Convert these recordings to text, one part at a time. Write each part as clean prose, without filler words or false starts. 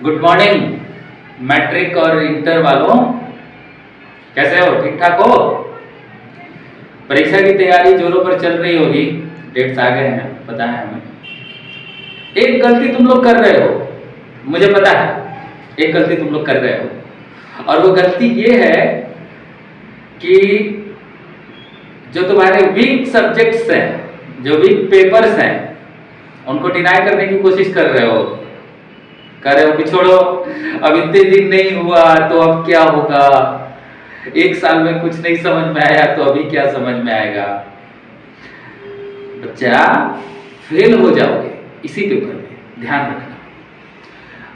Good morning matric और inter वालों, कैसे हो? ठीक ठाक हो? परीक्षा की तैयारी जोरों पर चल रही होगी, डेट्स आ गए हैं, पता है हमें। एक गलती तुम लोग कर रहे हो, मुझे पता है एक गलती तुम लोग कर रहे हो, और वो गलती ये है कि जो तुम्हारे वीक सब्जेक्ट्स हैं, जो वीक पेपर्स हैं, उनको डिनाई करने की कोशिश कर रहे हो कि छोड़ो, अब इतने दिन नहीं हुआ तो अब क्या होगा, एक साल में कुछ नहीं समझ में आया तो अभी क्या समझ में आएगा। बच्चा, फेल हो जाओगे इसी पेपर में, ध्यान रखना।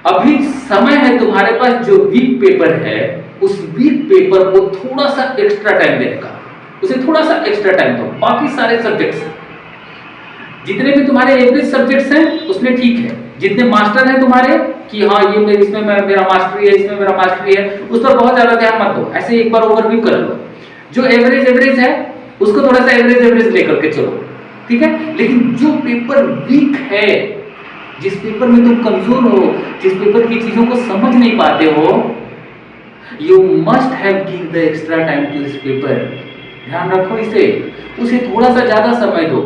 अभी समय है तुम्हारे पास, जो वीक पेपर है उस वीक पेपर को थोड़ा सा एक्स्ट्रा टाइम देने का, उसे थोड़ा सा एक्स्ट्रा टाइम दो। बाकी सारे सब्जेक्ट्स, जितने भी तुम्हारे एवरेज सब्जेक्ट्स हैं उसमें ठीक है, जितने मास्टर हैं तुम्हारे कि हाँ ये इसमें मेरा मास्टरी है, इसमें मेरा मास्टरी है, उस पर बहुत ज्यादा ध्यान मत दो, ऐसे एक बार ओवरव्यू कर लो। जो एवरेज है उसको थोड़ा सा एवरेज लेकर के चलो, ठीक है। लेकिन जो पेपर वीक है, जिस पेपर में तुम कमजोर हो, जिस पेपर की चीजों को समझ नहीं पाते हो, you must have give the extra time to this paper. ध्यान रखो इसे, उसे थोड़ा सा ज्यादा समय दो।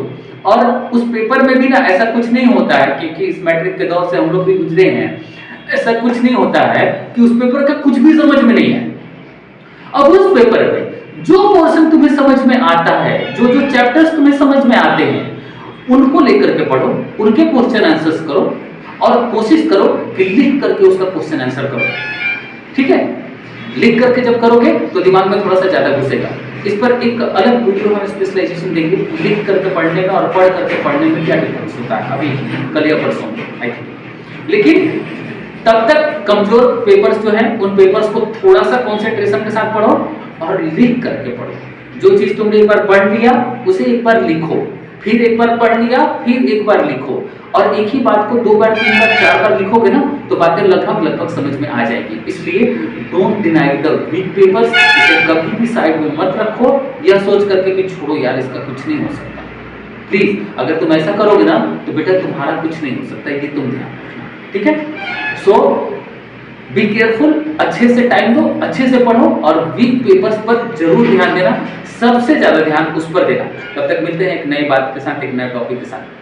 और उस पेपर में भी ना ऐसा कुछ नहीं होता है, क्योंकि इस मैट्रिक के दौर से हम लोग भी गुजरे हैं, ऐसा कुछ नहीं होता है कि उस पेपर का कुछ भी समझ में नहीं है। अब उस पेपर में जो पोर्शन तुम्हें समझ में आता है, जो जो चैप्टर्स तुम्हें समझ में आते हैं, उनको लेकर के पढ़ो, उनके क्वेश्चन आंसर्स करो, और कोशिश करो कि लिख करके उसका क्वेश्चन आंसर करो, ठीक है। लिख करके जब करोगे तो दिमाग में थोड़ा सा ज्यादा घुसेगा। इस पर एक अलग वीडियो हम स्पेशलाइजेशन देंगे, लिख करके पढ़ने में और पढ़ करके पढ़ने में क्या डिफरेंस होता है, अभी कल या परसों आई थिंक। लेकिन तब तक कमजोर पेपर्स जो हैं, उन पेपर्स को थोड़ा सा कंसंट्रेशन के साथ पढ़ो और लिख करके पढ़ो। जो चीज तुमने एक बार पढ़ लिया उसे एक बार लिखो, फिर एक बार पढ़ लिया फिर एक बार लिखो, और एक ही बात को 2 बार 3 बार 4 बार लिखोगे ना तो बातें लगभग समझ में आ जाएगी। इसलिए don't deny the weak papers, इसे कभी भी साइड में मत रखो यह सोच करके कि छोड़ो यार इसका कुछ नहीं हो सकता। प्लीज, अगर तुम ऐसा करोगे ना तो बेटा तुम्हारा कुछ नहीं हो सकता, ये तुम ध्यान रखना, ठीक है। सो बी केयरफुल, अच्छे से टाइम दो, अच्छे से पढ़ो, और वीक पेपर्स पर जरूर ध्यान देना, सबसे ज्यादा ध्यान उस पर देना। तब तक मिलते हैं एक नई बात के साथ, एक नए टॉपिक के साथ।